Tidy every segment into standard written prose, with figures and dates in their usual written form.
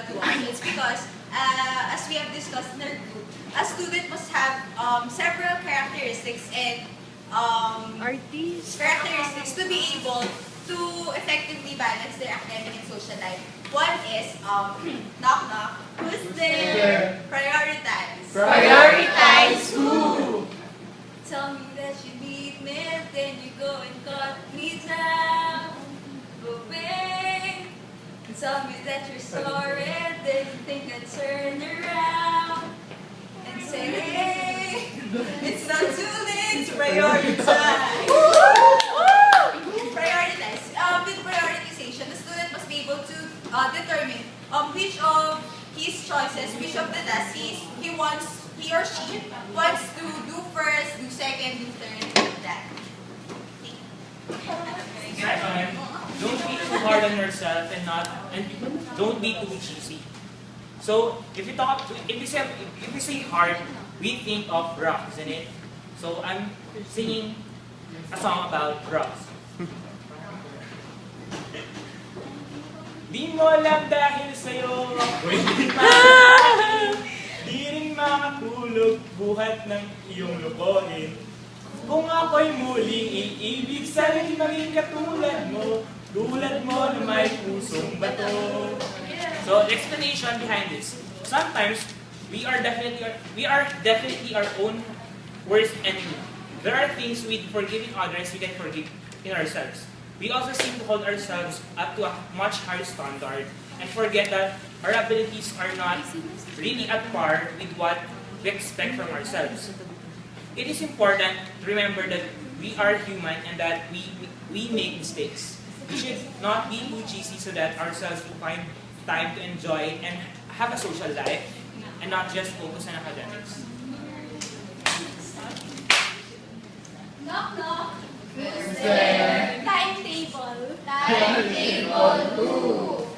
to us. It's because, as we have discussed in our group, a student must have several characteristics and characteristics to be able to effectively balance their academic and social life. One is knock knock. Who's there? Prioritize. Prioritize who? Tell me that you need me, then you go and cut me down. Away. Tell me that you're sorry, then you think I turn around and say, hey, it's not too late to prioritize. Prioritize. With prioritization, the student must be able to determine which of his choices, which of the tasks he or she wants to do first, do second, do third, like that. Second, don't be too hard on yourself and don't be too cheesy. So if we say hard, we think of rock, isn't it? So I'm singing a song about rocks. Di mo lang dahil sa'yo ako'y di rin makatulog buhat ng iyong lukohin. Kung ako'y muling iibig, sana'y maging katulad mo na may pusong bato. So, the explanation behind this. Sometimes, we are definitely our own worst enemy. There are things with forgiving others we can forgive in ourselves. We also seem to hold ourselves up to a much higher standard and forget that our abilities are not really at par with what we expect from ourselves. It is important to remember that we are human and that we make mistakes. We should not be too cheesy so that ourselves will find time to enjoy and have a social life and not just focus on academics. Knock knock. Who's there? Timetable. Timetable who?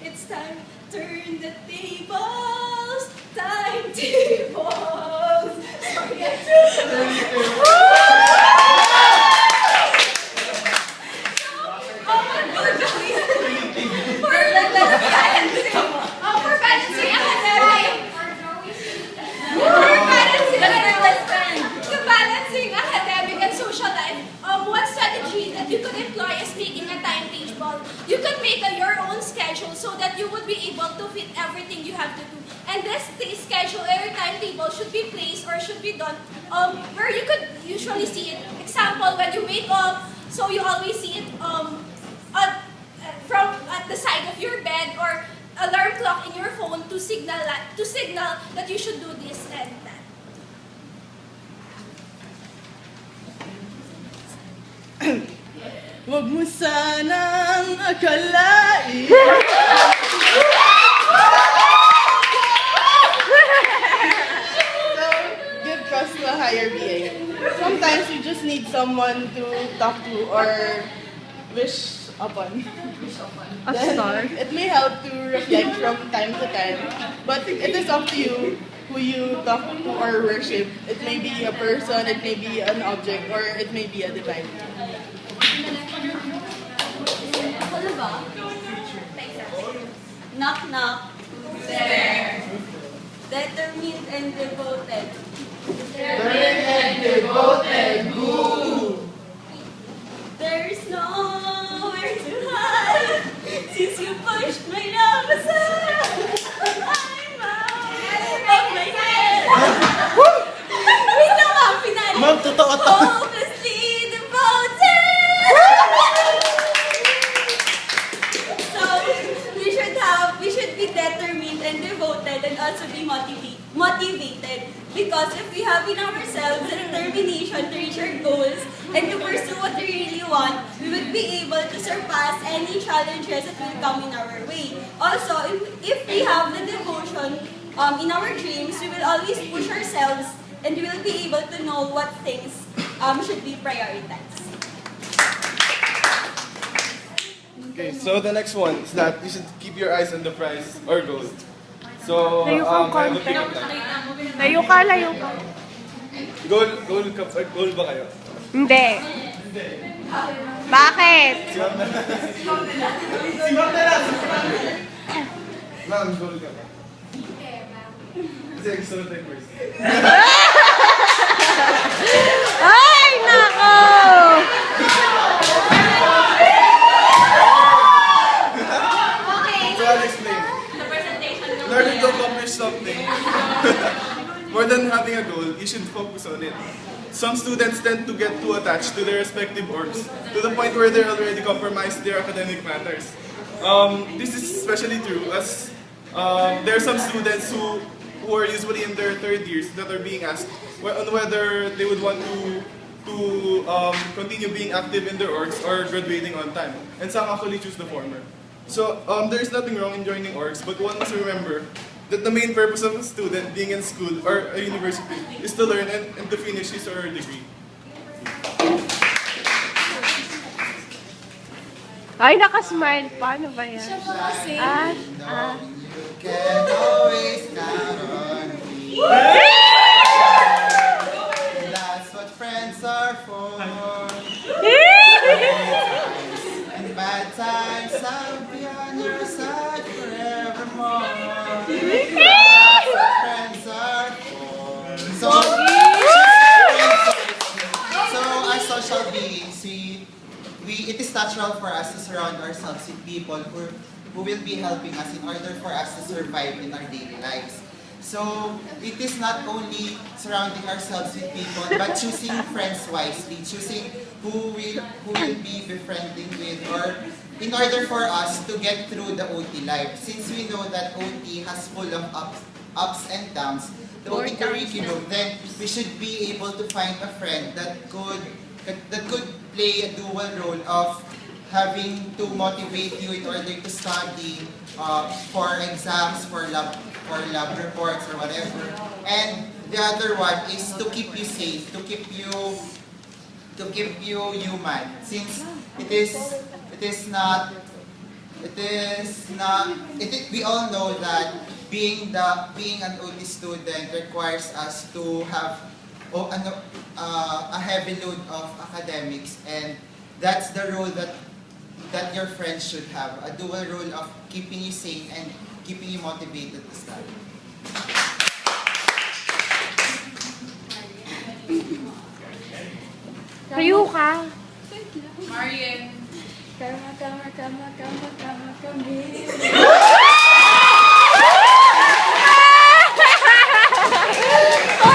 It's time. Turn the tables. Timetables. Sorry, you could employ as making a timetable. You could make your own schedule so that you would be able to fit everything you have to do. And this schedule or timetable should be placed or should be done where you could usually see it. Example, when you wake up, so you always see it at the side of your bed or alarm clock in your phone to signal that you should do this and that. Wag mo sanang akalain. So, give trust to a higher being. Sometimes you just need someone to talk to or wish upon. Then, it may help to reflect from time to time, but it is up to you who you talk to or worship. It may be a person, it may be an object, or it may be a divine. Knock knock. Who's there? Determined and devoted. Determined and devoted who? There's nowhere to hide since you pushed my love aside. I'm out of my head. Wait lang ma'am, finale. Ma'am, totoo to. Hopelessly devoted. So, we should be determined and devoted and also be motivated. Because if we have in ourselves the determination to reach our goals and to pursue what we really want, we would be able to surpass any challenges that will come in our way. Also, if we have the devotion in our dreams, we will always push ourselves and we will be able to know what things should be prioritized. Okay, so the next one is that you should keep your eyes on the prize or goal. So, Layo kang I have a konti. big plan. Layo ka, layo ka. Goal ba kayo? Hindi. Bakit? Si Ma'am na lang. Ma'am, goal ka ba? Kasi gusto na tayo first. Ay, nako! So I'll explain. The presentation In order to accomplish something, more than having a goal, you should focus on it. Some students tend to get too attached to their respective orgs, to the point where they're already compromised their academic matters. This is especially true as there are some students who are usually in their third years that are being asked on whether they would want to continue being active in their orgs or graduating on time. And some actually choose the former. So there is nothing wrong in joining orgs, but one must remember that the main purpose of a student being in school or a university is to learn and to finish his or her degree. Ay, nakasmile. Paano ba yan? You can always count on me. That's what friends are for. In bad times, I'll be on your side forevermore. That's what friends are for. So as social beings, it is natural for us to surround ourselves with people who will be helping us in order for us to survive in our daily lives. So it is not only surrounding ourselves with people, but choosing friends wisely, choosing who will be befriending with, or in order for us to get through the OT life. Since we know that OT has full of ups and downs, the OT curriculum, then we should be able to find a friend that could play a dual role of having to motivate you in order to study for exams, for lab reports or whatever. And the other one is to keep you safe, to keep you human. Since we all know that being an OT student requires us to have a heavy load of academics, and that's the role that your friends should have, a dual role of keeping you sane and keeping you motivated to study. Tayo ka. Marian. Oh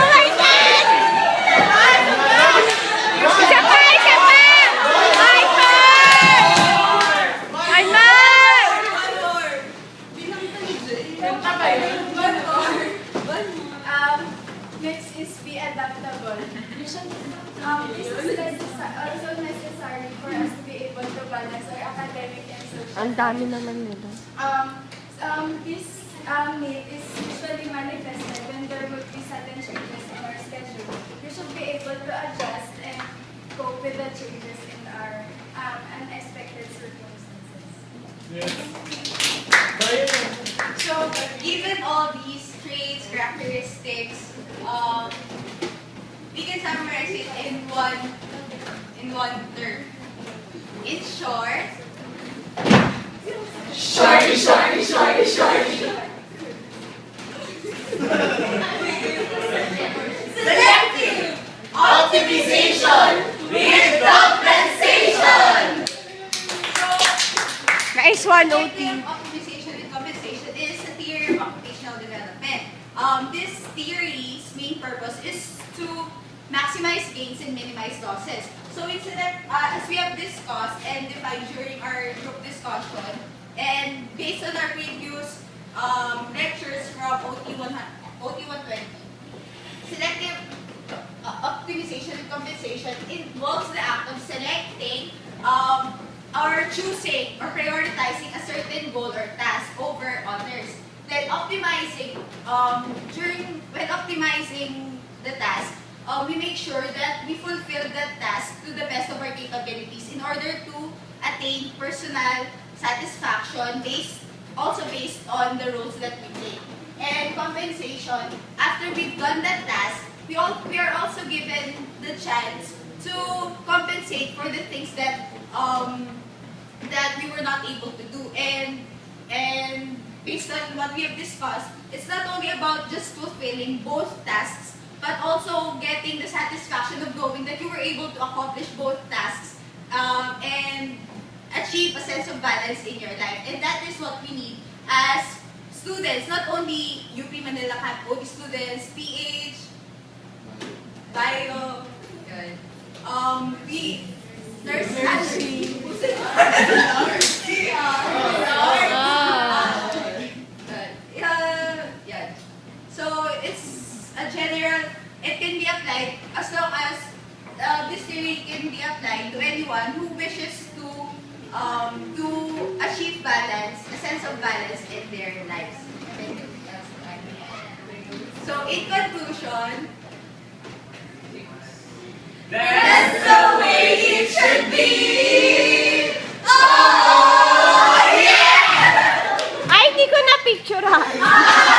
my God! Isa pa! Isa pa! Ay, Ay, One more. Next is be adaptable. This is also necessary for us to be able to balance our academic and social. ang dami naman nila. This need is usually manifested when there would be sudden changes in our schedule. We should be able to adjust and cope with the changes in our unexpected circumstances. So, given all these traits, characteristics, we can summarize it in one term. In short, Shorty. selective Optimization with compensation. Nice one, OT. Selective optimization and compensation is a theory of occupational development. This theory's main purpose is to maximize gains and minimize losses. So instead, as we have discussed and defined during our group discussion, and based on our previous lectures from OT 120, selective optimization and compensation involves the act of selecting or choosing or prioritizing a certain goal or task over others. Then optimizing, when optimizing the task, we make sure that we fulfill that task to the best of our capabilities in order to attain personal satisfaction also based on the roles that we play. And compensation, after we've done that task, we are also given the chance to compensate for the things that that we were not able to do, and based on what we have discussed, it's not only about just fulfilling both tasks, but also getting the satisfaction of knowing that you were able to accomplish both tasks and achieve a sense of balance in your life. And that is what we need as students, not only UP Manila Camp OD students, PH, Bio, we nursing. Yeah. So it's a general, it can be applied as long as this theory can be applied to anyone who wishes to achieve balance, a sense of balance in their lives. So in conclusion, That's the way it should be! Ay, hindi ko na picturean.